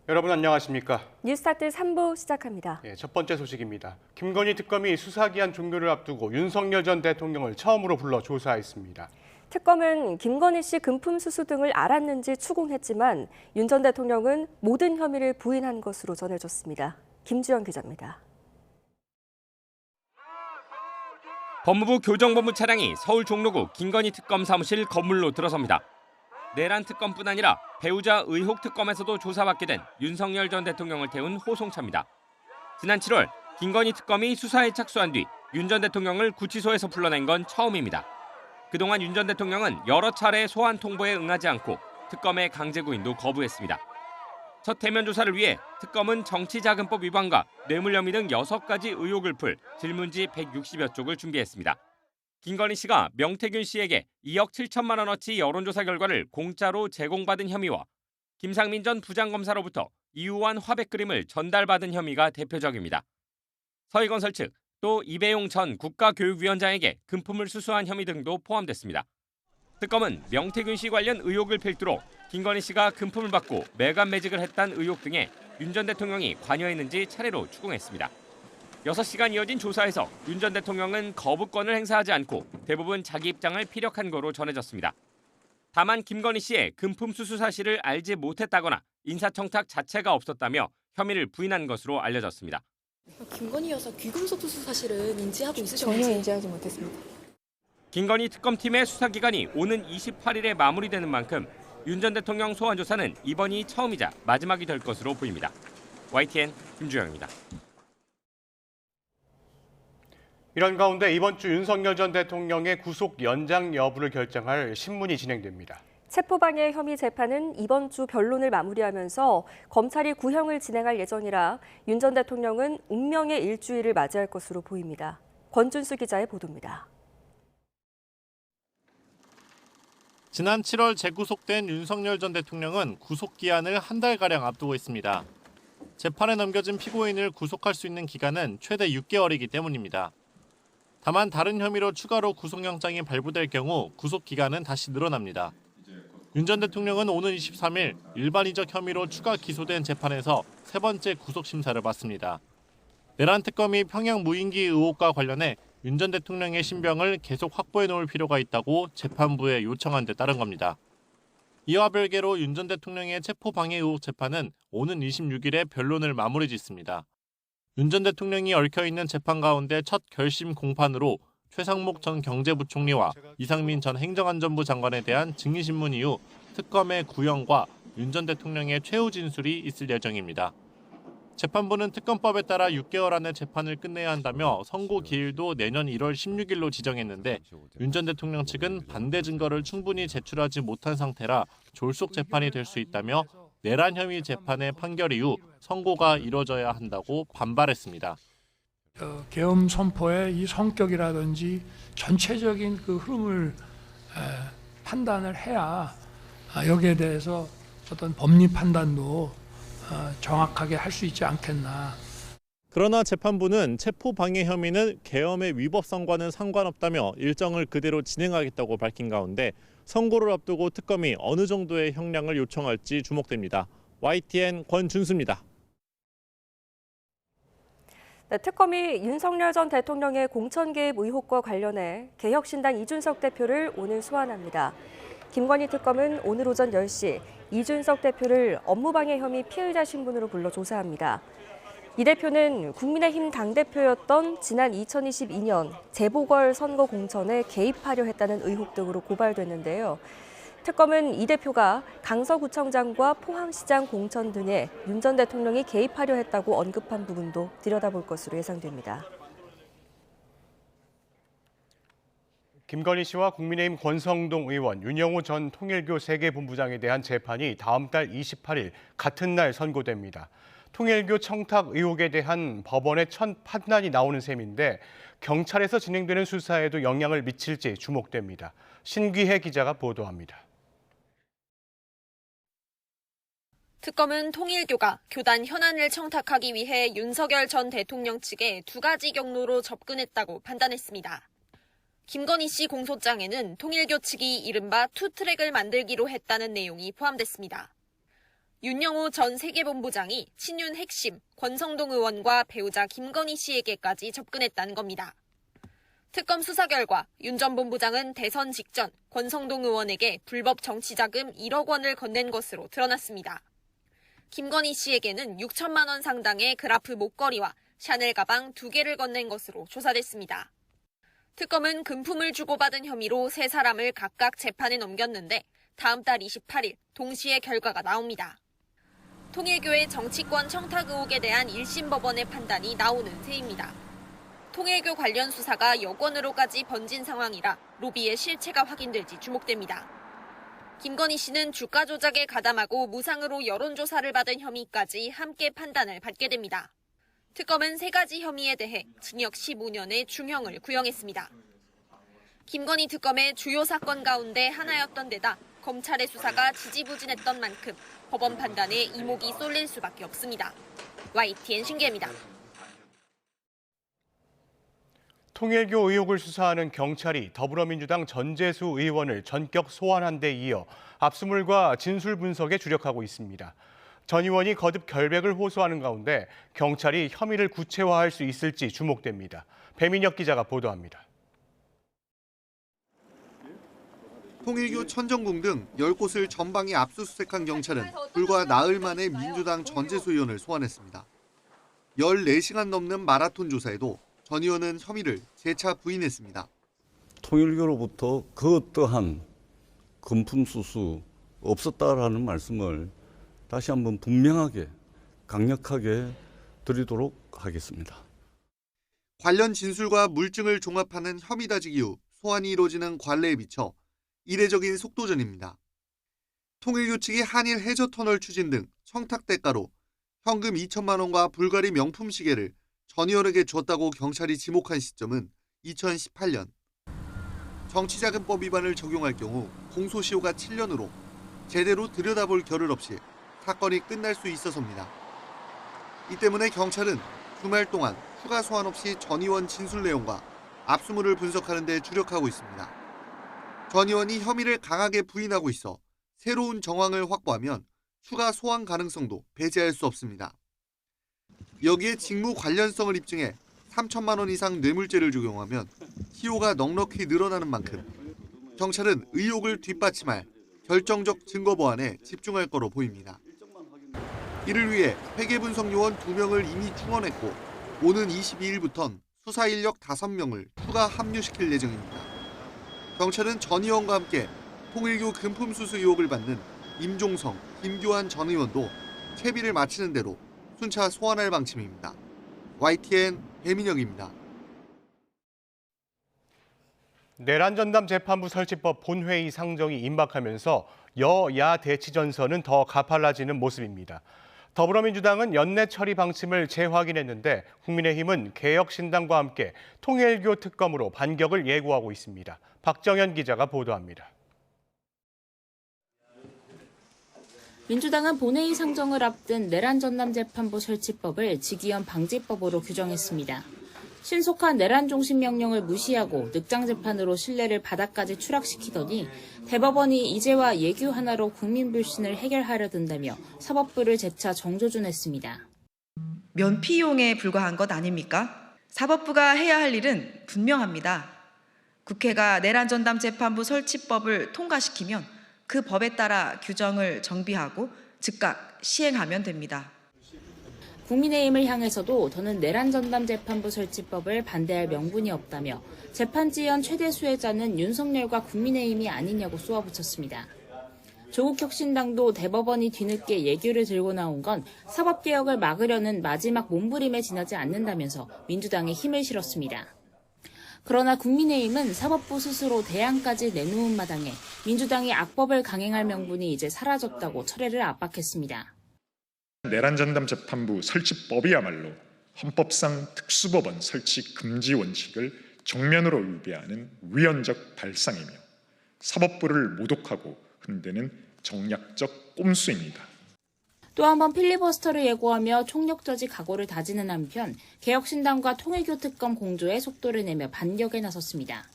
여러분 안녕하십니까? 뉴스타트 3부 시작합니다. 첫 번째 소식입니다. 김건희 특검이 수사기한 종료를 앞두고 윤석열 전 대통령을 처음으로 불러 조사했습니다. 특검은 김건희 씨 금품 수수 등을 알았는지 추궁했지만 윤 전 대통령은 모든 혐의를 부인한 것으로 전해졌습니다. 김주영 기자입니다. 법무부 교정본부 차량이 서울 종로구 김건희 특검 사무실 건물로 들어섭니다. 내란 특검뿐 아니라 배우자 의혹 특검에서도 조사받게 된 윤석열 전 대통령을 태운 호송차입니다. 지난 7월 김건희 특검이 수사에 착수한 뒤 윤 전 대통령을 구치소에서 불러낸 건 처음입니다. 그동안 윤 전 대통령은 여러 차례 소환 통보에 응하지 않고 특검의 강제 구인도 거부했습니다. 첫 대면 조사를 위해 특검은 정치자금법 위반과 뇌물 혐의 등 6가지 의혹을 풀 질문지 160여 쪽을 준비했습니다. 김건희 씨가 명태균 씨에게 2억 7천만 원어치 여론조사 결과를 공짜로 제공받은 혐의와 김상민 전 부장검사로부터 이우환 화백 그림을 전달받은 혐의가 대표적입니다. 서희건설 측 또 이배용 전 국가교육위원장에게 금품을 수수한 혐의 등도 포함됐습니다. 특검은 명태균 씨 관련 의혹을 필두로 김건희 씨가 금품을 받고 매간매직을 했다는 의혹 등에 윤 전 대통령이 관여했는지 차례로 추궁했습니다. 6시간 이어진 조사에서 윤 전 대통령은 거부권을 행사하지 않고 대부분 자기 입장을 피력한 거로 전해졌습니다. 다만 김건희 씨의 금품 수수 사실을 알지 못했다거나 인사청탁 자체가 없었다며 혐의를 부인한 것으로 알려졌습니다. 김건희 여사 귀금속 수수 사실은 인지하고 있으셨는지? 전혀 인지하지 못했습니다. 김건희 특검팀의 수사기간이 오는 28일에 마무리되는 만큼 윤 전 대통령 소환 조사는 이번이 처음이자 마지막이 될 것으로 보입니다. YTN 김주영입니다. 이런 가운데 이번 주 윤석열 전 대통령의 구속 연장 여부를 결정할 신문이 진행됩니다. 체포방해 혐의 재판은 이번 주 변론을 마무리하면서 검찰이 구형을 진행할 예정이라 윤 전 대통령은 운명의 일주일을 맞이할 것으로 보입니다. 권준수 기자의 보도입니다. 지난 7월 재구속된 윤석열 전 대통령은 구속기한을 한 달가량 앞두고 있습니다. 재판에 넘겨진 피고인을 구속할 수 있는 기간은 최대 6개월이기 때문입니다. 다만 다른 혐의로 추가로 구속영장이 발부될 경우 구속기간은 다시 늘어납니다. 윤 전 대통령은 오는 23일 일반이적 혐의로 추가 기소된 재판에서 세 번째 구속심사를 받습니다. 내란 특검이 평양 무인기 의혹과 관련해 윤 전 대통령의 신병을 계속 확보해 놓을 필요가 있다고 재판부에 요청한 데 따른 겁니다. 이와 별개로 윤 전 대통령의 체포방해 의혹 재판은 오는 26일에 변론을 마무리 짓습니다. 윤 전 대통령이 얽혀있는 재판 가운데 첫 결심 공판으로 최상목 전 경제부총리와 이상민 전 행정안전부 장관에 대한 증인신문 이후 특검의 구형과 윤 전 대통령의 최후 진술이 있을 예정입니다. 재판부는 특검법에 따라 6개월 안에 재판을 끝내야 한다며 선고 기일도 내년 1월 16일로 지정했는데 윤 전 대통령 측은 반대 증거를 충분히 제출하지 못한 상태라 졸속 재판이 될 수 있다며 내란 혐의 재판의 판결 이후 선고가 이뤄져야 한다고 반발했습니다. 계엄 선포의 이 성격이라든지 전체적인 그 흐름을 판단을 해야 여기에 대해서 어떤 법리 판단도 정확하게 할 수 있지 않겠나. 그러나 재판부는 체포방해 혐의는 계엄의 위법성과는 상관없다며 일정을 그대로 진행하겠다고 밝힌 가운데 선고를 앞두고 특검이 어느 정도의 형량을 요청할지 주목됩니다. YTN 권준수입니다. 네, 특검이 윤석열 전 대통령의 공천 개입 의혹과 관련해 개혁신당 이준석 대표를 오늘 소환합니다. 김건희 특검은 오늘 오전 10시 이준석 대표를 업무방해 혐의 피의자 신분으로 불러 조사합니다. 이 대표는 국민의힘 당대표였던 지난 2022년 재보궐선거 공천에 개입하려 했다는 의혹 등으로 고발됐는데요. 특검은 이 대표가 강서구청장과 포항시장 공천 등에 윤 전 대통령이 개입하려 했다고 언급한 부분도 들여다볼 것으로 예상됩니다. 김건희 씨와 국민의힘 권성동 의원, 윤영호 전 통일교 세계본부장에 대한 재판이 다음 달 28일 같은 날 선고됩니다. 통일교 청탁 의혹에 대한 법원의 첫 판단이 나오는 셈인데 경찰에서 진행되는 수사에도 영향을 미칠지 주목됩니다. 신귀혜 기자가 보도합니다. 특검은 통일교가 교단 현안을 청탁하기 위해 윤석열 전 대통령 측에 2가지 경로로 접근했다고 판단했습니다. 김건희 씨 공소장에는 통일교 측이 이른바 투트랙을 만들기로 했다는 내용이 포함됐습니다. 윤영호 전 세계본부장이 친윤 핵심 권성동 의원과 배우자 김건희 씨에게까지 접근했다는 겁니다. 특검 수사 결과 윤 전 본부장은 대선 직전 권성동 의원에게 불법 정치자금 1억 원을 건넨 것으로 드러났습니다. 김건희 씨에게는 6천만 원 상당의 그라프 목걸이와 샤넬 가방 2개를 건넨 것으로 조사됐습니다. 특검은 금품을 주고받은 혐의로 3사람을 각각 재판에 넘겼는데 다음 달 28일 동시에 결과가 나옵니다. 통일교의 정치권 청탁 의혹에 대한 1심 법원의 판단이 나오는 새입니다. 통일교 관련 수사가 여권으로까지 번진 상황이라 로비의 실체가 확인될지 주목됩니다. 김건희 씨는 주가 조작에 가담하고 무상으로 여론조사를 받은 혐의까지 함께 판단을 받게 됩니다. 특검은 3가지 혐의에 대해 징역 15년의 중형을 구형했습니다. 김건희 특검의 주요 사건 가운데 하나였던 데다 검찰의 수사가 지지부진했던 만큼 법원 판단에 이목이 쏠릴 수밖에 없습니다. YTN 신기입니다. 통일교 의혹을 수사하는 경찰이 더불어민주당 전재수 의원을 전격 소환한 데 이어 압수물과 진술 분석에 주력하고 있습니다. 전 의원이 거듭 결백을 호소하는 가운데 경찰이 혐의를 구체화할 수 있을지 주목됩니다. 배민혁 기자가 보도합니다. 통일교 천정궁 등 10곳을 전방위 압수수색한 경찰은 불과 나흘 만에 민주당 전재수 의원을 소환했습니다. 14시간 넘는 마라톤 조사에도 전 의원은 혐의를 재차 부인했습니다. 통일교로부터 그 어떠한 금품 수수 없었다라는 말씀을 다시 한번 분명하게 강력하게 드리도록 하겠습니다. 관련 진술과 물증을 종합하는 혐의 다지 이후 소환이 이루어지는 관례에 비춰 이례적인 속도전입니다. 통일교 측이 한일 해저터널 추진 등 청탁 대가로 현금 2천만 원과 불가리 명품 시계를 전 의원에게 줬다고 경찰이 지목한 시점은 2018년. 정치자금법 위반을 적용할 경우 공소시효가 7년으로 제대로 들여다볼 겨를 없이 사건이 끝날 수 있어서입니다. 이 때문에 경찰은 주말 동안 추가 소환 없이 전 의원 진술 내용과 압수물을 분석하는 데 주력하고 있습니다. 전 의원이 혐의를 강하게 부인하고 있어 새로운 정황을 확보하면 추가 소환 가능성도 배제할 수 없습니다. 여기에 직무 관련성을 입증해 3천만 원 이상 뇌물죄를 적용하면 시효가 넉넉히 늘어나는 만큼 경찰은 의혹을 뒷받침할 결정적 증거 보완에 집중할 거로 보입니다. 이를 위해 회계분석 요원 2명을 이미 충원했고 오는 22일부턴 수사 인력 5명을 추가 합류시킬 예정입니다. 경찰은 전 의원과 함께 통일교 금품 수수 의혹을 받는 임종성, 김교환 전 의원도 채비를 마치는 대로 순차 소환할 방침입니다. YTN 배민혁입니다. 내란전담 재판부 설치법 본회의 상정이 임박하면서 여야 대치 전선은 더 가팔라지는 모습입니다. 더불어민주당은 연내 처리 방침을 재확인했는데 국민의힘은 개혁신당과 함께 통일교 특검으로 반격을 예고하고 있습니다. 박정현 기자가 보도합니다. 민주당은 본회의 상정을 앞둔 내란전담 재판부 설치법을 직위헌 방지법으로 규정했습니다. 신속한 내란 종신 명령을 무시하고 늑장 재판으로 신뢰를 바닥까지 추락시키더니 대법원이 이제와 예규 하나로 국민 불신을 해결하려 든다며 사법부를 재차 정조준했습니다. 면피용에 불과한 것 아닙니까? 사법부가 해야 할 일은 분명합니다. 국회가 내란전담 재판부 설치법을 통과시키면 그 법에 따라 규정을 정비하고 즉각 시행하면 됩니다. 국민의힘을 향해서도 더는 내란전담 재판부 설치법을 반대할 명분이 없다며 재판 지연 최대 수혜자는 윤석열과 국민의힘이 아니냐고 쏘아붙였습니다. 조국 혁신당도 대법원이 뒤늦게 예규를 들고 나온 건 사법개혁을 막으려는 마지막 몸부림에 지나지 않는다면서 민주당에 힘을 실었습니다. 그러나 국민의힘은 사법부 스스로 대안까지 내놓은 마당에 민주당이 악법을 강행할 명분이 이제 사라졌다고 철회를 압박했습니다. 내란전담 재판부 설치법이야말로 헌법상 특수법원 설치 금지 원칙을 정면으로 위배하는 위헌적 발상이며 사법부를 모독하고 흔드는 정략적 꼼수입니다. 또 한 번 필리버스터를 예고하며 총력저지 각오를 다지는 한편 개혁신당과 통일교 특검 공조에 속도를 내며 반격에 나섰습니다.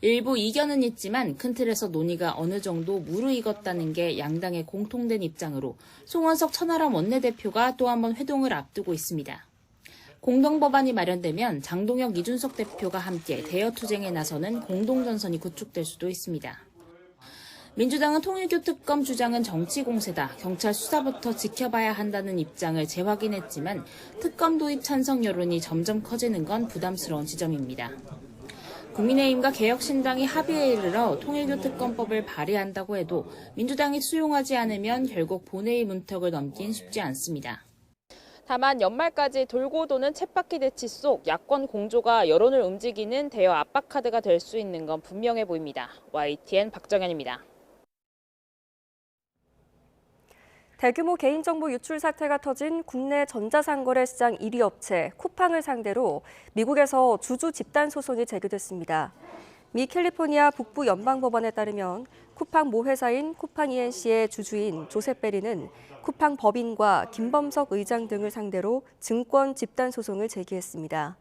일부 이견은 있지만 큰 틀에서 논의가 어느 정도 무르익었다는 게 양당의 공통된 입장으로 송원석 천하람 원내대표가 또 한 번 회동을 앞두고 있습니다. 공동법안이 마련되면 장동혁, 이준석 대표가 함께 대여투쟁에 나서는 공동전선이 구축될 수도 있습니다. 민주당은 통일교 특검 주장은 정치 공세다, 경찰 수사부터 지켜봐야 한다는 입장을 재확인했지만 특검 도입 찬성 여론이 점점 커지는 건 부담스러운 지점입니다. 국민의힘과 개혁신당이 합의에 이르러 통일교 특검법을 발의한다고 해도 민주당이 수용하지 않으면 결국 본회의 문턱을 넘긴 쉽지 않습니다. 다만 연말까지 돌고 도는 쳇바퀴 대치 속 야권 공조가 여론을 움직이는 대여 압박 카드가 될 수 있는 건 분명해 보입니다. YTN 박정현입니다. 대규모 개인정보 유출 사태가 터진 국내 전자상거래 시장 1위 업체 쿠팡을 상대로 미국에서 주주 집단 소송이 제기됐습니다. 미 캘리포니아 북부 연방법원에 따르면 쿠팡 모 회사인 쿠팡 ENC의 주주인 조셉 베리는 쿠팡 법인과 김범석 의장 등을 상대로 증권 집단 소송을 제기했습니다.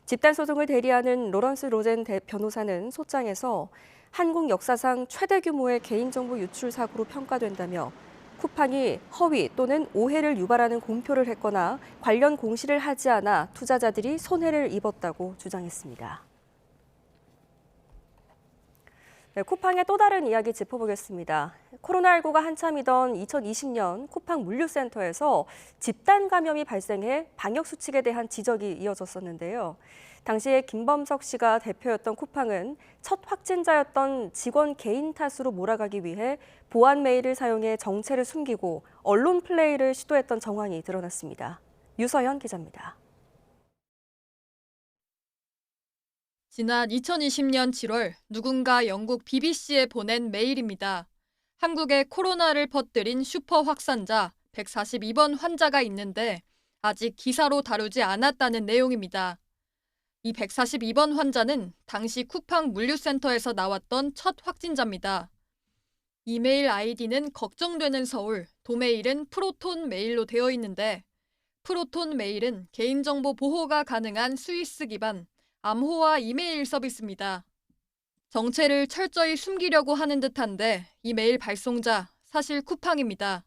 집단 소송을 대리하는 로런스 로젠 변호사는 소장에서 한국 역사상 최대 규모의 개인정보 유출 사고로 평가된다며 쿠팡이 허위 또는 오해를 유발하는 공표를 했거나 관련 공시를 하지 않아 투자자들이 손해를 입었다고 주장했습니다. 네, 쿠팡의 또 다른 이야기 짚어보겠습니다. 코로나19가 한참이던 2020년 쿠팡 물류센터에서 집단 감염이 발생해 방역 수칙에 대한 지적이 이어졌었는데요. 당시에 김범석 씨가 대표였던 쿠팡은 첫 확진자였던 직원 개인 탓으로 몰아가기 위해 보안 메일을 사용해 정체를 숨기고 언론 플레이를 시도했던 정황이 드러났습니다. 유서연 기자입니다. 지난 2020년 7월 누군가 영국 BBC에 보낸 메일입니다. 한국에 코로나를 퍼뜨린 슈퍼 확산자 142번 환자가 있는데 아직 기사로 다루지 않았다는 내용입니다. 이 142번 환자는 당시 쿠팡 물류센터에서 나왔던 첫 확진자입니다. 이메일 아이디는 걱정되는 서울, 도메일은 프로톤 메일로 되어 있는데 프로톤 메일은 개인정보 보호가 가능한 스위스 기반 암호화 이메일 서비스입니다. 정체를 철저히 숨기려고 하는 듯한데 이 메일 발송자 사실 쿠팡입니다.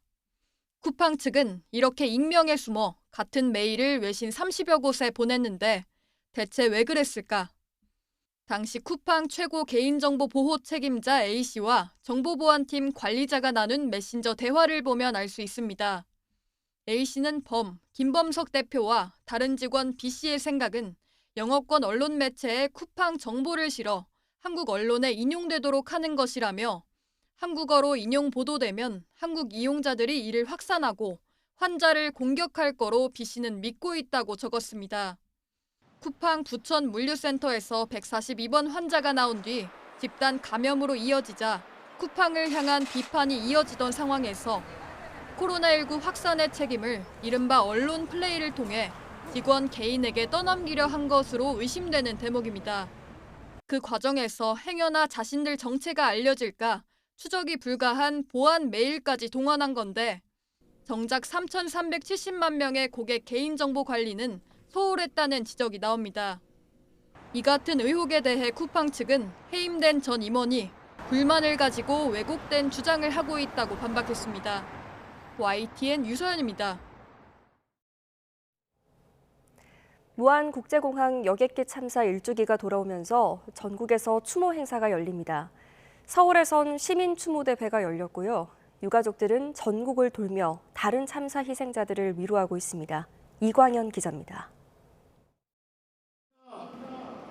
쿠팡 측은 이렇게 익명에 숨어 같은 메일을 외신 30여 곳에 보냈는데 대체 왜 그랬을까? 당시 쿠팡 최고 개인정보 보호 책임자 A씨와 정보보안팀 관리자가 나눈 메신저 대화를 보면 알 수 있습니다. A씨는 김범석 대표와 다른 직원 B씨의 생각은 영어권 언론 매체에 쿠팡 정보를 실어 한국 언론에 인용되도록 하는 것이라며 한국어로 인용 보도되면 한국 이용자들이 이를 확산하고 환자를 공격할 거로 B씨는 믿고 있다고 적었습니다. 쿠팡 부천 물류센터에서 142번 환자가 나온 뒤 집단 감염으로 이어지자 쿠팡을 향한 비판이 이어지던 상황에서 코로나19 확산의 책임을 이른바 언론 플레이를 통해 직원 개인에게 떠넘기려 한 것으로 의심되는 대목입니다. 그 과정에서 행여나 자신들 정체가 알려질까 추적이 불가한 보안 메일까지 동원한 건데 정작 3,370만 명의 고객 개인정보 관리는 소홀했다는 지적이 나옵니다. 이 같은 의혹에 대해 쿠팡 측은 해임된 전 임원이 불만을 가지고 왜곡된 주장을 하고 있다고 반박했습니다. YTN 유서연입니다. 무안국제공항 여객기 참사 1주기가 돌아오면서 전국에서 추모 행사가 열립니다. 서울에선 시민 추모대회가 열렸고요. 유가족들은 전국을 돌며 다른 참사 희생자들을 위로하고 있습니다. 이광현 기자입니다.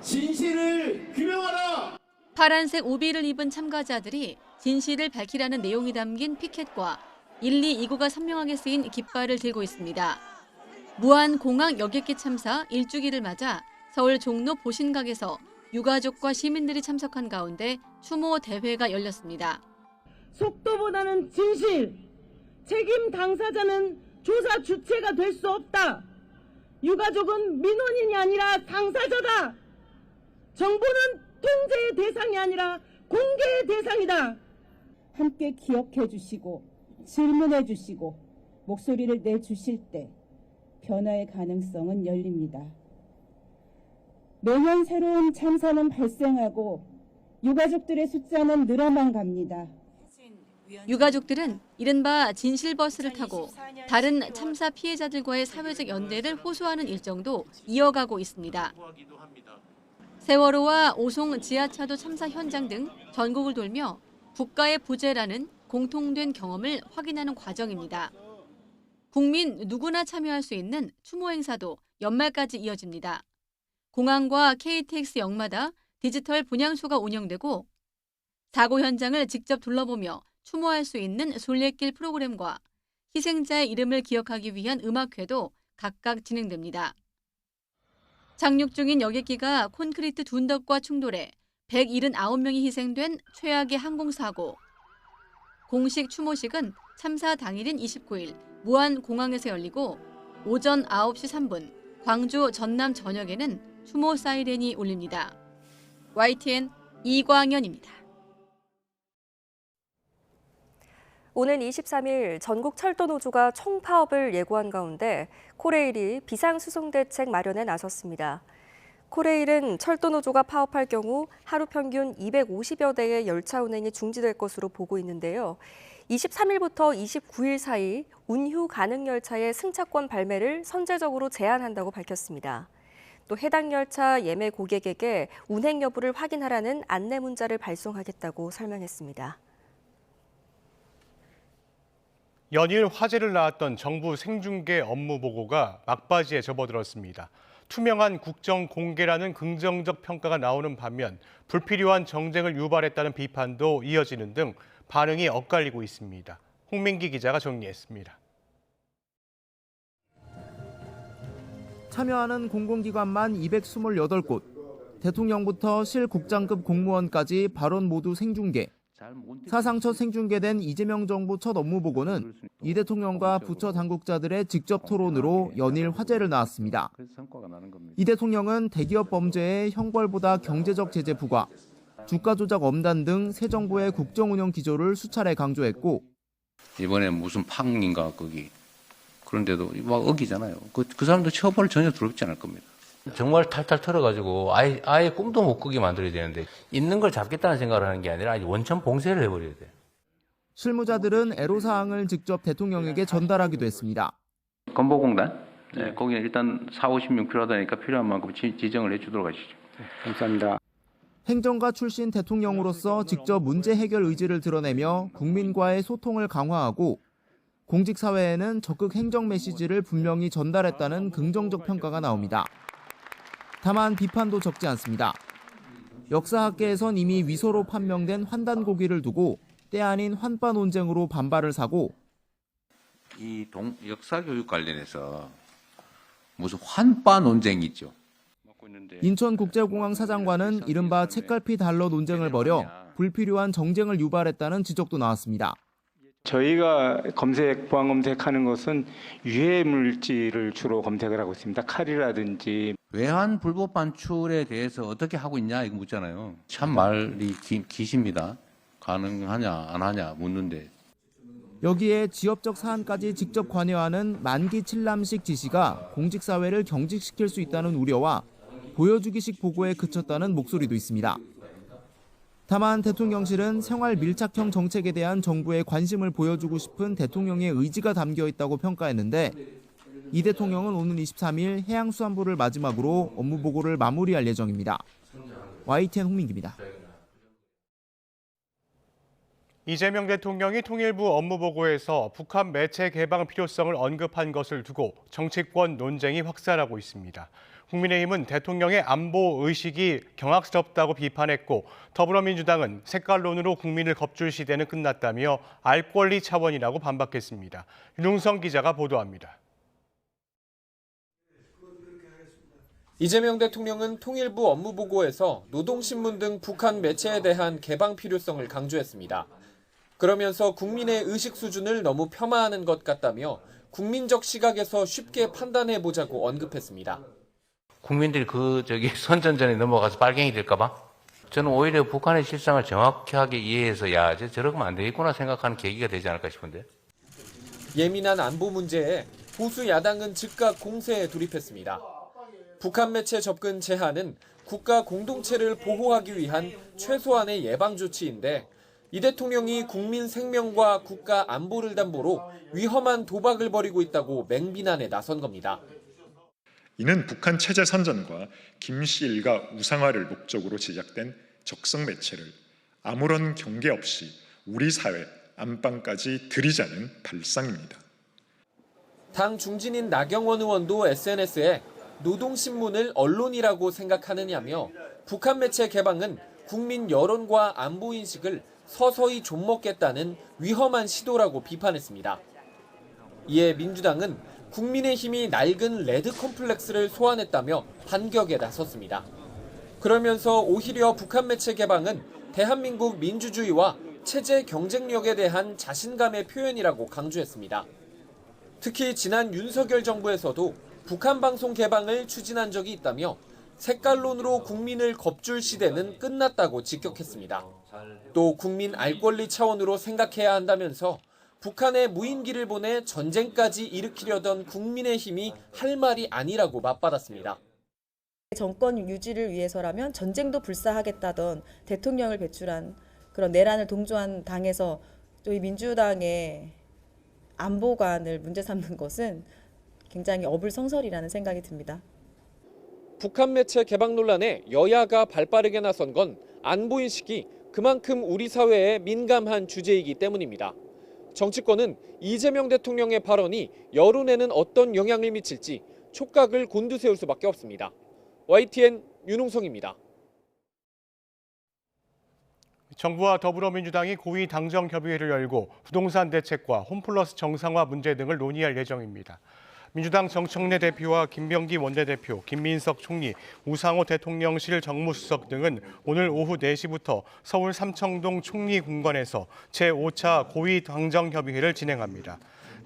진실을 규명하라! 파란색 우비를 입은 참가자들이 진실을 밝히라는 내용이 담긴 피켓과 1,229가 선명하게 쓰인 깃발을 들고 있습니다. 무안공항 여객기 참사 1주기를 맞아 서울 종로 보신각에서 유가족과 시민들이 참석한 가운데 추모 대회가 열렸습니다. 속도보다는 진실, 책임 당사자는 조사 주체가 될 수 없다. 유가족은 민원인이 아니라 당사자다. 정보는 통제의 대상이 아니라 공개의 대상이다. 함께 기억해 주시고 질문해 주시고 목소리를 내주실 때 변화의 가능성은 열립니다. 매년 새로운 참사는 발생하고 유가족들의 숫자는 늘어만 갑니다. 유가족들은 이른바 진실버스를 타고 다른 참사 피해자들과의 사회적 연대를 호소하는 일정도 이어가고 있습니다. 세월호와 오송 지하차도 참사 현장 등 전국을 돌며 국가의 부재라는 공통된 경험을 확인하는 과정입니다. 국민 누구나 참여할 수 있는 추모 행사도 연말까지 이어집니다. 공항과 KTX역마다 디지털 분향소가 운영되고 사고 현장을 직접 둘러보며 추모할 수 있는 순례길 프로그램과 희생자의 이름을 기억하기 위한 음악회도 각각 진행됩니다. 착륙 중인 여객기가 콘크리트 둔덕과 충돌해 179명이 희생된 최악의 항공사고. 공식 추모식은 참사 당일인 29일 무안공항에서 열리고 오전 9시 3분 광주 전남 전역에는 추모 사이렌이 울립니다. YTN 이광현입니다. 오는 23일 전국 철도노조가 총파업을 예고한 가운데 코레일이 비상수송대책 마련에 나섰습니다. 코레일은 철도노조가 파업할 경우 하루 평균 250여 대의 열차 운행이 중지될 것으로 보고 있는데요. 23일부터 29일 사이 운휴 가능 열차의 승차권 발매를 선제적으로 제한한다고 밝혔습니다. 또 해당 열차 예매 고객에게 운행 여부를 확인하라는 안내 문자를 발송하겠다고 설명했습니다. 연일 화제를 낳았던 정부 생중계 업무 보고가 막바지에 접어들었습니다. 투명한 국정 공개라는 긍정적 평가가 나오는 반면 불필요한 정쟁을 유발했다는 비판도 이어지는 등 반응이 엇갈리고 있습니다. 홍민기 기자가 정리했습니다. 참여하는 공공기관만 228곳, 대통령부터 실국장급 공무원까지 발언 모두 생중계. 사상 첫 생중계된 이재명 정부 첫 업무 보고는 이 대통령과 부처 당국자들의 직접 토론으로 연일 화제를 낳았습니다. 이 대통령은 대기업 범죄의 형벌보다 경제적 제재 부과, 주가 조작 엄단 등 새 정부의 국정 운영 기조를 수차례 강조했고 이번에 무슨 팡인가 거기 그런데도 막 어기잖아요. 그 사람도 처벌 전혀 두렵지 않을 겁니다. 정말 탈탈 털어가지고 아예 꿈도 못 꾸게 만들어야 되는데 있는 걸 잡겠다는 생각을 하는 게 아니라 원천 봉쇄를 해버려야 돼요. 실무자들은 애로사항을 직접 대통령에게 전달하기도 했습니다. 건보공단? 네, 거기는 일단 40-50명 필요하다니까 필요한 만큼 지정을 해주도록 하시죠. 감사합니다. 행정가 출신 대통령으로서 직접 문제 해결 의지를 드러내며 국민과의 소통을 강화하고 공직사회에는 적극 행정 메시지를 분명히 전달했다는 긍정적 평가가 나옵니다. 다만 비판도 적지 않습니다. 역사학계에선 이미 위서로 판명된 환단고기를 두고 때 아닌 환빠 논쟁으로 반발을 사고 이 역사교육 관련해서 무슨 환빠 논쟁이 있죠. 인천국제공항 사장관은 이른바 책갈피 달러 논쟁을 벌여 불필요한 정쟁을 유발했다는 지적도 나왔습니다. 저희가 보안 검색하는 것은 유해 물질을 주로 검색을 하고 있습니다. 칼이라든지. 외환 불법 반출에 대해서 어떻게 하고 있냐 이거 묻잖아요. 참 말이 기십니다. 가능하냐 안 하냐 묻는데. 여기에 지역적 사안까지 직접 관여하는 만기 칠남식 지시가 공직사회를 경직시킬 수 있다는 우려와 보여주기식 보고에 그쳤다는 목소리도 있습니다. 다만 대통령실은 생활 밀착형 정책에 대한 정부의 관심을 보여주고 싶은 대통령의 의지가 담겨 있다고 평가했는데 이 대통령은 오는 23일 해양수산부를 마지막으로 업무 보고를 마무리할 예정입니다. YTN 홍민기입니다. 이재명 대통령이 통일부 업무 보고에서 북한 매체 개방 필요성을 언급한 것을 두고 정치권 논쟁이 확산하고 있습니다. 국민의힘은 대통령의 안보 의식이 경악스럽다고 비판했고 더불어민주당은 색깔론으로 국민을 겁줄 시대는 끝났다며 알 권리 차원이라고 반박했습니다. 윤웅성 기자가 보도합니다. 이재명 대통령은 통일부 업무 보고에서 노동신문 등 북한 매체에 대한 개방 필요성을 강조했습니다. 그러면서 국민의 의식 수준을 너무 폄하하는 것 같다며 국민적 시각에서 쉽게 판단해보자고 언급했습니다. 국민들이 선전전에 넘어가서 빨갱이 될까봐? 저는 오히려 북한의 실상을 정확하게 이해해서 저러면 안 되겠구나 생각하는 계기가 되지 않을까 싶은데. 예민한 안보 문제에 보수 야당은 즉각 공세에 돌입했습니다. 북한 매체 접근 제한은 국가 공동체를 보호하기 위한 최소한의 예방 조치인데 이 대통령이 국민 생명과 국가 안보를 담보로 위험한 도박을 벌이고 있다고 맹비난에 나선 겁니다. 이는 북한 체제 선전과 김씨 일가 우상화를 목적으로 제작된 적성 매체를 아무런 경계 없이 우리 사회 안방까지 들이자는 발상입니다. 당 중진인 나경원 의원도 SNS에 노동신문을 언론이라고 생각하느냐며 북한 매체 개방은 국민 여론과 안보 인식을 서서히 좀먹겠다는 위험한 시도라고 비판했습니다. 이에 민주당은 국민의힘이 낡은 레드 컴플렉스를 소환했다며 반격에 나섰습니다. 그러면서 오히려 북한 매체 개방은 대한민국 민주주의와 체제 경쟁력에 대한 자신감의 표현이라고 강조했습니다. 특히 지난 윤석열 정부에서도 북한 방송 개방을 추진한 적이 있다며 색깔론으로 국민을 겁줄 시대는 끝났다고 직격했습니다. 또 국민 알 권리 차원으로 생각해야 한다면서 북한에 무인기를 보내 전쟁까지 일으키려던 국민의힘이 할 말이 아니라고 맞받았습니다. 정권 유지를 위해서라면 전쟁도 불사하겠다던 대통령을 배출한 그런 내란을 동조한 당에서 저희 민주당의 안보관을 문제 삼는 것은 굉장히 어불성설이라는 생각이 듭니다. 북한 매체 개방 논란에 여야가 발빠르게 나선 건 안보 인식이 그만큼 우리 사회에 민감한 주제이기 때문입니다. 정치권은 이재명 대통령의 발언이 여론에는 어떤 영향을 미칠지 촉각을 곤두세울 수밖에 없습니다. YTN 윤홍성입니다. 정부와 더불어민주당이 고위 당정협의회를 열고 부동산 대책과 홈플러스 정상화 문제 등을 논의할 예정입니다. 민주당 정청래 대표와 김병기 원내대표, 김민석 총리, 우상호 대통령실 정무수석 등은 오늘 오후 4시부터 서울 삼청동 총리공관에서 제5차 고위 당정협의회를 진행합니다.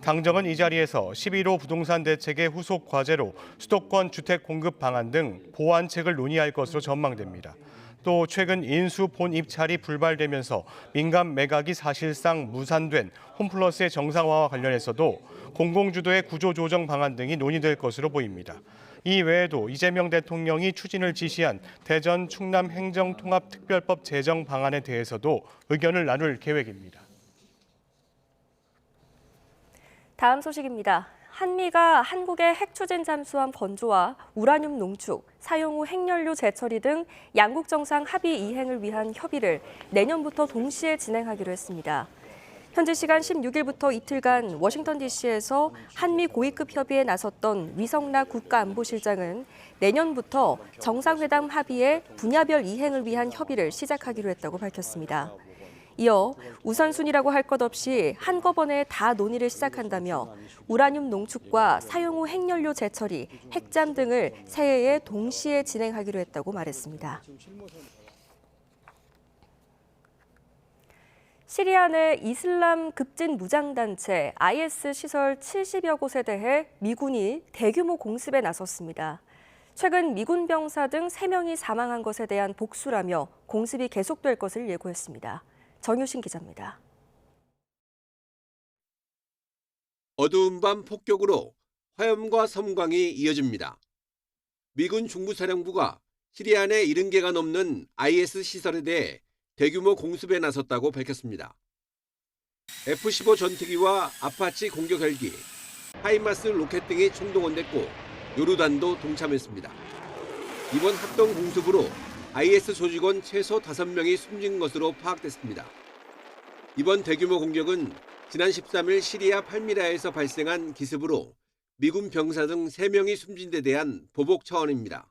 당정은 이 자리에서 11호 부동산 대책의 후속 과제로 수도권 주택 공급 방안 등 보완책을 논의할 것으로 전망됩니다. 또 최근 인수 본 입찰이 불발되면서 민간 매각이 사실상 무산된 홈플러스의 정상화와 관련해서도 공공주도의 구조조정 방안 등이 논의될 것으로 보입니다. 이 외에도 이재명 대통령이 추진을 지시한 대전 충남 행정통합특별법 제정 방안에 대해서도 의견을 나눌 계획입니다. 다음 소식입니다. 한미가 한국의 핵 추진 잠수함 건조와 우라늄 농축, 사용 후 핵연료 재처리 등 양국 정상 합의 이행을 위한 협의를 내년부터 동시에 진행하기로 했습니다. 현지 시간 16일부터 이틀간 워싱턴 DC에서 한미 고위급 협의에 나섰던 위성락 국가안보실장은 내년부터 정상회담 합의의 분야별 이행을 위한 협의를 시작하기로 했다고 밝혔습니다. 이어 우선순위라고 할 것 없이 한꺼번에 다 논의를 시작한다며 우라늄 농축과 사용 후 핵연료 재처리, 핵잠 등을 새해에 동시에 진행하기로 했다고 말했습니다. 시리아 내 이슬람 급진 무장단체 IS 시설 70여 곳에 대해 미군이 대규모 공습에 나섰습니다. 최근 미군 병사 등 3명이 사망한 것에 대한 복수라며 공습이 계속될 것을 예고했습니다. 정유신 기자입니다. 어두운 밤 폭격으로 화염과 섬광이 이어집니다. 미군 중부사령부가 시리아 내 70개가 넘는 IS 시설에 대해 대규모 공습에 나섰다고 밝혔습니다. F-15 전투기와 아파치 공격 헬기, 하이마스 로켓 등이 총동원됐고 요르단도 동참했습니다. 이번 합동 공습으로 IS 조직원 최소 5명이 숨진 것으로 파악됐습니다. 이번 대규모 공격은 지난 13일 시리아 팔미라에서 발생한 기습으로 미군 병사 등 3명이 숨진 데 대한 보복 차원입니다.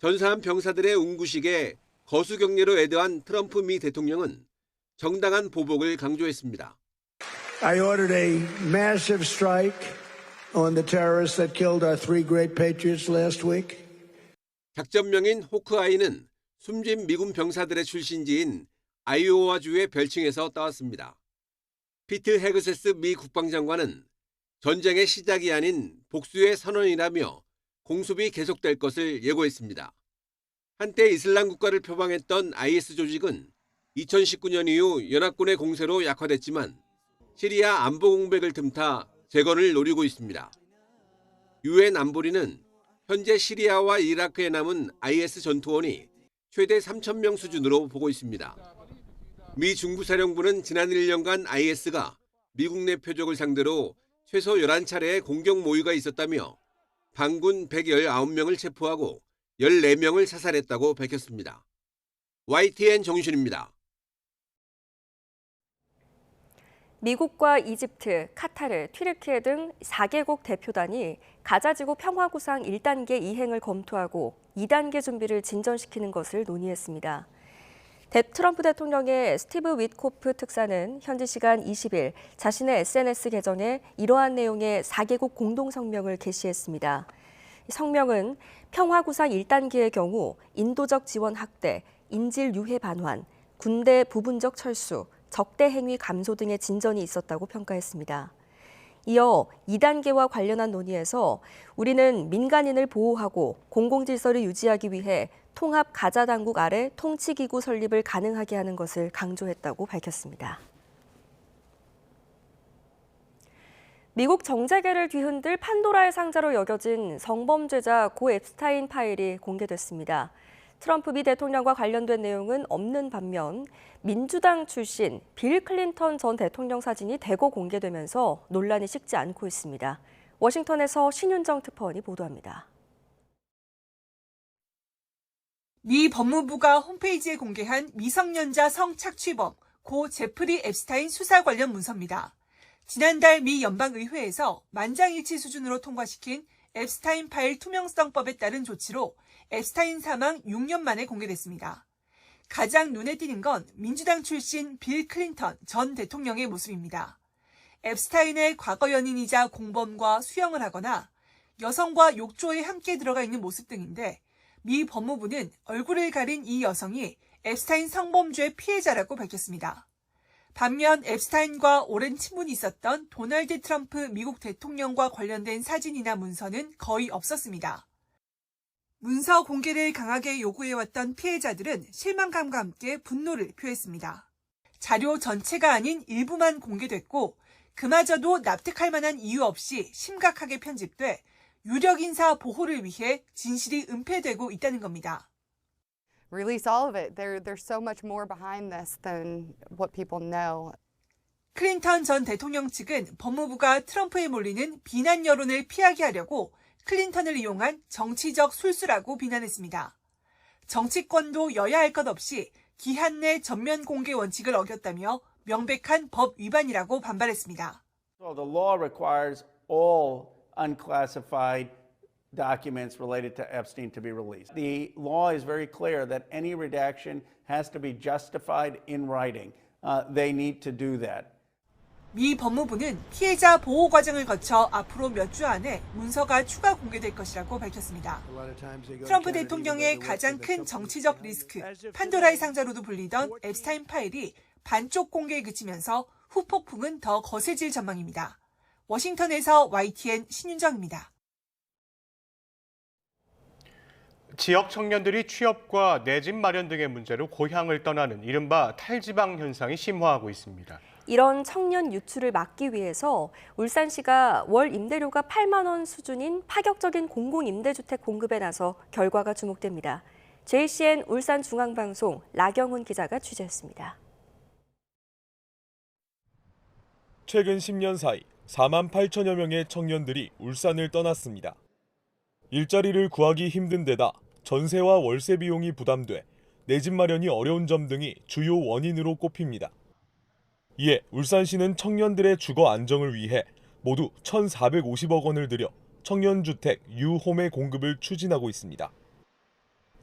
전사한 병사들의 운구식에 거수경례로 애도한 트럼프 미 대통령은 정당한 보복을 강조했습니다. I ordered a massive strike on the terrorists that killed our 3 great patriots last week. 작전명인 호크아이는 숨진 미군 병사들의 출신지인 아이오와주의 별칭에서 따왔습니다. 피트 헤그세스 미 국방장관은 전쟁의 시작이 아닌 복수의 선언이라며 공습이 계속될 것을 예고했습니다. 한때 이슬람 국가를 표방했던 IS 조직은 2019년 이후 연합군의 공세로 약화됐지만 시리아 안보 공백을 틈타 재건을 노리고 있습니다. 유엔 안보리는 현재 시리아와 이라크에 남은 IS 전투원이 최대 3,000명 수준으로 보고 있습니다. 미 중부사령부는 지난 1년간 IS가 미국 내 표적을 상대로 최소 11차례의 공격 모의가 있었다며 반군 119명을 체포하고 14명을 사살했다고 밝혔습니다. YTN 정유신입니다. 미국과 이집트, 카타르, 튀르키예 등 4개국 대표단이 가자지구 평화구상 1단계 이행을 검토하고 2단계 준비를 진전시키는 것을 논의했습니다. 트럼프 대통령의 스티브 윗코프 특사는 현지 시간 20일 자신의 SNS 계정에 이러한 내용의 4개국 공동성명을 게시했습니다. 성명은 평화구상 1단계의 경우 인도적 지원 확대, 인질 유해 반환, 군대 부분적 철수, 적대 행위 감소 등의 진전이 있었다고 평가했습니다. 이어 2단계와 관련한 논의에서 우리는 민간인을 보호하고 공공질서를 유지하기 위해 통합 가자 당국 아래 통치기구 설립을 가능하게 하는 것을 강조했다고 밝혔습니다. 미국 정재계를 뒤흔들 판도라의 상자로 여겨진 성범죄자 고 앱스타인 파일이 공개됐습니다. 트럼프 미 대통령과 관련된 내용은 없는 반면 민주당 출신 빌 클린턴 전 대통령 사진이 대거 공개되면서 논란이 식지 않고 있습니다. 워싱턴에서 신윤정 특파원이 보도합니다. 미 법무부가 홈페이지에 공개한 미성년자 성착취범 고 제프리 앱스타인 수사 관련 문서입니다. 지난달 미 연방의회에서 만장일치 수준으로 통과시킨 앱스타인 파일 투명성법에 따른 조치로 앱스타인 사망 6년 만에 공개됐습니다. 가장 눈에 띄는 건 민주당 출신 빌 클린턴 전 대통령의 모습입니다. 앱스타인의 과거 연인이자 공범과 수영을 하거나 여성과 욕조에 함께 들어가 있는 모습 등인데 미 법무부는 얼굴을 가린 이 여성이 앱스타인 성범죄 피해자라고 밝혔습니다. 반면 앱스타인과 오랜 친분이 있었던 도널드 트럼프 미국 대통령과 관련된 사진이나 문서는 거의 없었습니다. 문서 공개를 강하게 요구해왔던 피해자들은 실망감과 함께 분노를 표했습니다. 자료 전체가 아닌 일부만 공개됐고 그마저도 납득할 만한 이유 없이 심각하게 편집돼 유력 인사 보호를 위해 진실이 은폐되고 있다는 겁니다. Release all of it. There's so much more behind this than what people know. 클린턴 전 대통령 측은 법무부가 트럼프에 몰리는 비난 여론을 피하게 하려고 클린턴을 이용한 정치적 술수라고 비난했습니다. 정치권도 여야 할 것 없이 기한 내 전면 공개 원칙을 어겼다며 명백한 법 위반이라고 반발했습니다. So the law requires all unclassified documents related to Epstein to be released. The law is very clear that any redaction has to be justified in writing. They need to do that. 미 법무부는 피해자 보호 과정을 거쳐 앞으로 몇 주 안에 문서가 추가 공개될 것이라고 밝혔습니다. 트럼프 대통령의 가장 큰 정치적 리스크, 판도라의 상자로도 불리던 앱스타인 파일이 반쪽 공개에 그치면서 후폭풍은 더 거세질 전망입니다. 워싱턴에서 YTN 신윤정입니다. 지역 청년들이 취업과 내 집 마련 등의 문제로 고향을 떠나는 이른바 탈지방 현상이 심화하고 있습니다. 이런 청년 유출을 막기 위해서 울산시가 월 임대료가 8만 원 수준인 파격적인 공공임대주택 공급에 나서 결과가 주목됩니다. JCN 울산중앙방송 라경훈 기자가 취재했습니다. 최근 10년 사이 4만 8천여 명의 청년들이 울산을 떠났습니다. 일자리를 구하기 힘든 데다 전세와 월세 비용이 부담돼 내 집 마련이 어려운 점 등이 주요 원인으로 꼽힙니다. 이에 울산시는 청년들의 주거 안정을 위해 모두 1,450억 원을 들여 청년주택 유홈의 공급을 추진하고 있습니다.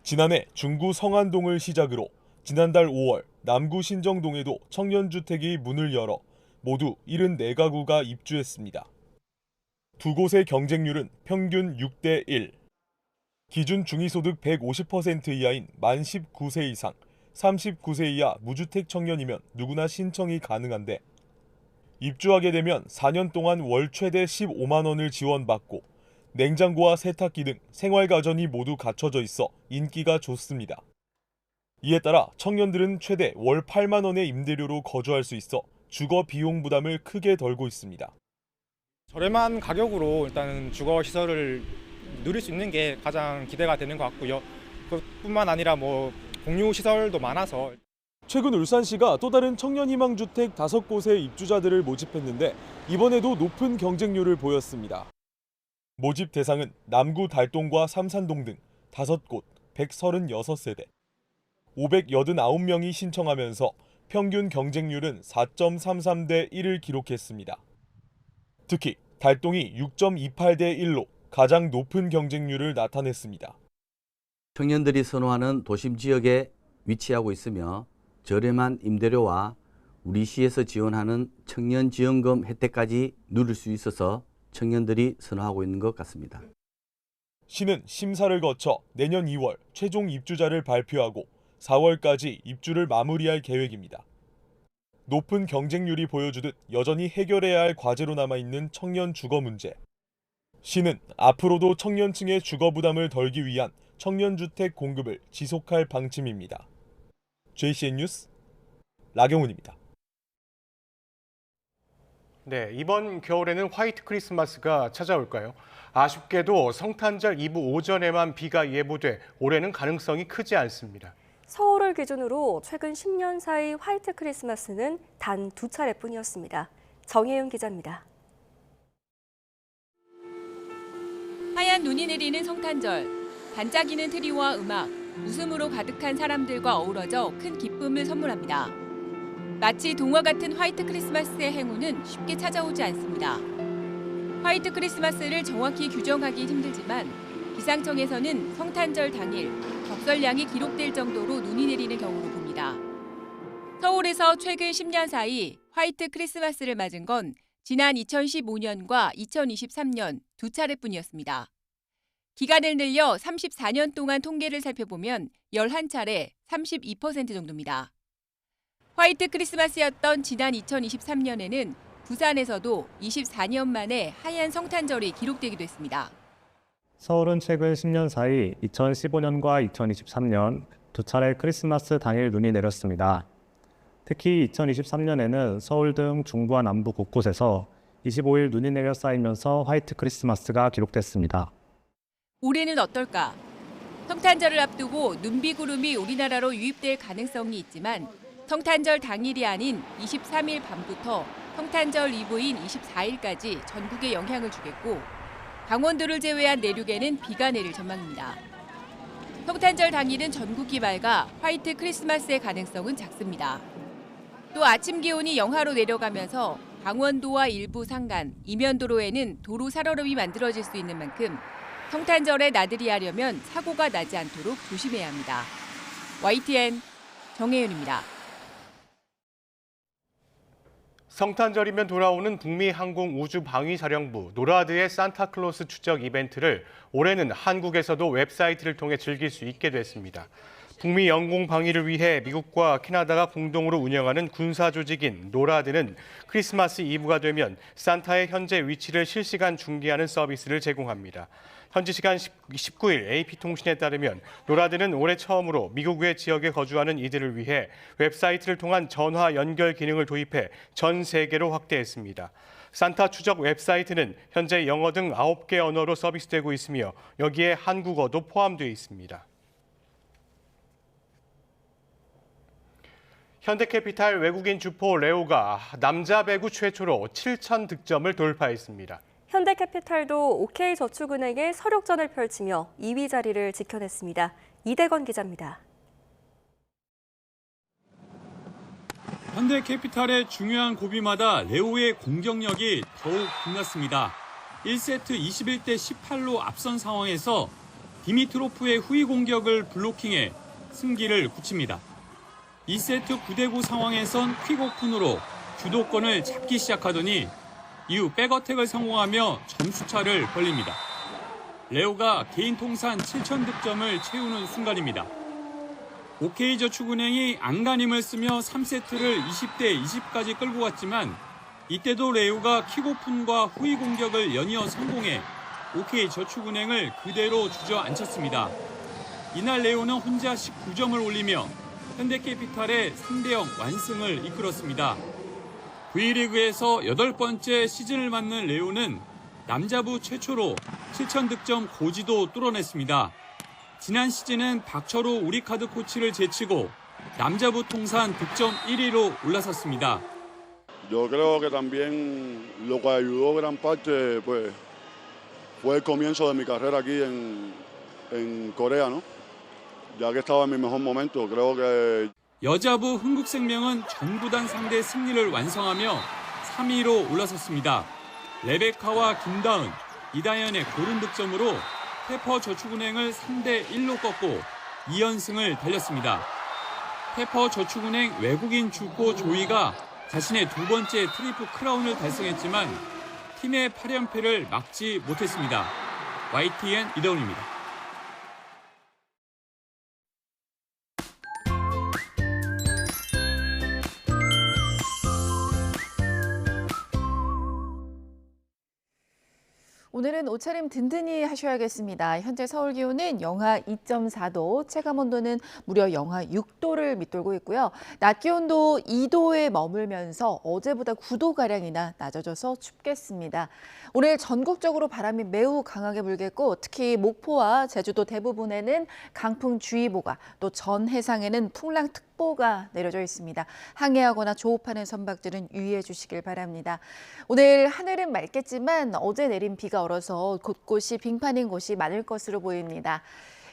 지난해 중구 성안동을 시작으로 지난달 5월 남구 신정동에도 청년주택이 문을 열어 모두 74가구가 입주했습니다. 두 곳의 경쟁률은 평균 6대1. 기준 중위소득 150% 이하인 만 19세 이상, 39세 이하 무주택 청년이면 누구나 신청이 가능한데 입주하게 되면 4년 동안 월 최대 15만 원을 지원받고 냉장고와 세탁기 등 생활가전이 모두 갖춰져 있어 인기가 좋습니다. 이에 따라 청년들은 최대 월 8만 원의 임대료로 거주할 수 있어 주거 비용 부담을 크게 덜고 있습니다. 저렴한 가격으로 일단은 주거 시설을 누릴 수 있는 게 가장 기대가 되는 것 같고요. 그뿐만 아니라 공유 시설도 많아서. 최근 울산시가 또 다른 청년희망주택 5곳의 입주자들을 모집했는데 이번에도 높은 경쟁률을 보였습니다. 모집 대상은 남구 달동과 삼산동 등 5곳 136세대. 589명이 신청하면서 평균 경쟁률은 4.33대 1을 기록했습니다. 특히 달동이 6.28대 1로 가장 높은 경쟁률을 나타냈습니다. 청년들이 선호하는 도심 지역에 위치하고 있으며 저렴한 임대료와 우리 시에서 지원하는 청년지원금 혜택까지 누릴 수 있어서 청년들이 선호하고 있는 것 같습니다. 시는 심사를 거쳐 내년 2월 최종 입주자를 발표하고 4월까지 입주를 마무리할 계획입니다. 높은 경쟁률이 보여주듯 여전히 해결해야 할 과제로 남아있는 청년 주거 문제. 시는 앞으로도 청년층의 주거 부담을 덜기 위한 청년주택 공급을 지속할 방침입니다. JCN 뉴스 라경훈입니다. 네, 이번 겨울에는 화이트 크리스마스가 찾아올까요? 아쉽게도 성탄절 이브 오전에만 비가 예보돼 올해는 가능성이 크지 않습니다. 서울을 기준으로 최근 10년 사이 화이트 크리스마스는 단 2차례뿐이었습니다. 정혜윤 기자입니다. 하얀 눈이 내리는 성탄절, 반짝이는 트리와 음악, 웃음으로 가득한 사람들과 어우러져 큰 기쁨을 선물합니다. 마치 동화 같은 화이트 크리스마스의 행운은 쉽게 찾아오지 않습니다. 화이트 크리스마스를 정확히 규정하기 힘들지만 기상청에서는 성탄절 당일 적설량이 기록될 정도로 눈이 내리는 경우로 봅니다. 서울에서 최근 10년 사이 화이트 크리스마스를 맞은 건 지난 2015년과 2023년 2차례뿐이었습니다. 기간을 늘려 34년 동안 통계를 살펴보면 11차례 32% 정도입니다. 화이트 크리스마스였던 지난 2023년에는 부산에서도 24년 만에 하얀 성탄절이 기록되기도 했습니다. 서울은 최근 10년 사이 2015년과 2023년 2차례 크리스마스 당일 눈이 내렸습니다. 특히 2023년에는 서울 등 중부와 남부 곳곳에서 25일 눈이 내려 쌓이면서 화이트 크리스마스가 기록됐습니다. 올해는 어떨까? 성탄절을 앞두고 눈비구름이 우리나라로 유입될 가능성이 있지만 성탄절 당일이 아닌 23일 밤부터 성탄절 이브인 24일까지 전국에 영향을 주겠고 강원도를 제외한 내륙에는 비가 내릴 전망입니다. 성탄절 당일은 전국이 맑아 화이트 크리스마스의 가능성은 작습니다. 또 아침 기온이 영하로 내려가면서 강원도와 일부 산간, 이면도로에는 도로 살얼음이 만들어질 수 있는 만큼 성탄절에 나들이 하려면 사고가 나지 않도록 조심해야 합니다. YTN 정혜윤입니다. 성탄절이면 돌아오는 북미항공우주방위사령부 노라드의 산타클로스 추적 이벤트를 올해는 한국에서도 웹사이트를 통해 즐길 수 있게 됐습니다. 북미 영공 방위를 위해 미국과 캐나다가 공동으로 운영하는 군사조직인 노라드는 크리스마스 이브가 되면 산타의 현재 위치를 실시간 중계하는 서비스를 제공합니다. 현지 시간 19일 AP통신에 따르면 노라드는 올해 처음으로 미국 외 지역에 거주하는 이들을 위해 웹사이트를 통한 전화 연결 기능을 도입해 전 세계로 확대했습니다. 산타 추적 웹사이트는 현재 영어 등 9개 언어로 서비스되고 있으며 여기에 한국어도 포함되어 있습니다. 현대캐피탈 외국인 주포 레오가 남자 배구 최초로 7,000 득점을 돌파했습니다. 현대캐피탈도 OK저축은행에 서력전을 펼치며 2위 자리를 지켜냈습니다. 이대건 기자입니다. 현대캐피탈의 중요한 고비마다 레오의 공격력이 더욱 빛났습니다. 1세트 21대 18로 앞선 상황에서 디미트로프의 후위 공격을 블로킹해 승기를 굳힙니다. 2세트 9대9 상황에선 퀵오픈으로 주도권을 잡기 시작하더니 이후 백어택을 성공하며 점수차를 벌립니다. 레오가 개인 통산 7,000득점을 채우는 순간입니다. OK저축은행이 안간힘을 쓰며 3세트를 20대 20까지 끌고 갔지만 이때도 레오가 킥오픈과 후위 공격을 연이어 성공해 OK저축은행을 그대로 주저앉혔습니다. 이날 레오는 혼자 19점을 올리며 현대캐피탈의 3대0 완승을 이끌었습니다. V리그에서 8번째 시즌을 맞는 레오는 남자부 최초로 실천 득점 고지도 뚫어냈습니다. 지난 시즌은 박철호 우리카드 코치를 제치고 남자부 통산 득점 1위로 올라섰습니다. Yo creo que también lo que ayudó gran parte pues, fue el comienzo de mi carrera aquí en Corea, ¿no? Ya que estaba en mi mejor momento, creo que 여자부 흥국생명은 전구단 상대 승리를 완성하며 3위로 올라섰습니다. 레베카와 김다은, 이다연의 고른 득점으로 페퍼저축은행을 3대1로 꺾고 2연승을 달렸습니다. 페퍼저축은행 외국인 주코 조이가 자신의 두 번째 트리플 크라운을 달성했지만 팀의 8연패를 막지 못했습니다. YTN 이다운입니다. 오늘은 옷차림 든든히 하셔야겠습니다. 현재 서울 기온은 영하 2.4도, 체감온도는 무려 영하 6도를 밑돌고 있고요. 낮 기온도 2도에 머물면서 어제보다 9도가량이나 낮아져서 춥겠습니다. 오늘 전국적으로 바람이 매우 강하게 불겠고 특히 목포와 제주도 대부분에는 강풍주의보가 또 전 해상에는 풍랑특보가 내려져 있습니다. 항해하거나 조업하는 선박들은 유의해 주시길 바랍니다. 오늘 하늘은 맑겠지만 어제 내린 비가 얼어서 곳곳이 빙판인 곳이 많을 것으로 보입니다.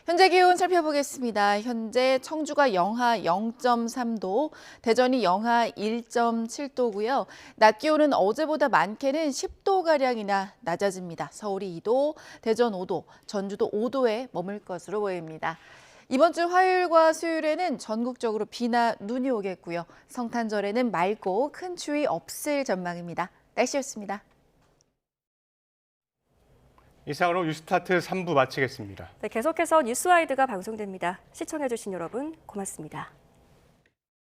현재 기온 살펴보겠습니다. 현재 청주가 영하 0.3도, 대전이 영하 1.7도고요. 낮 기온은 어제보다 많게는 10도가량이나 낮아집니다. 서울이 2도, 대전 5도, 전주도 5도에 머물 것으로 보입니다. 이번 주 화요일과 수요일에는 전국적으로 비나 눈이 오겠고요. 성탄절에는 맑고 큰 추위 없을 전망입니다. 날씨였습니다. 이상으로 뉴스타트 3부 마치겠습니다. 네, 계속해서 뉴스와이드가 방송됩니다. 시청해주신 여러분 고맙습니다.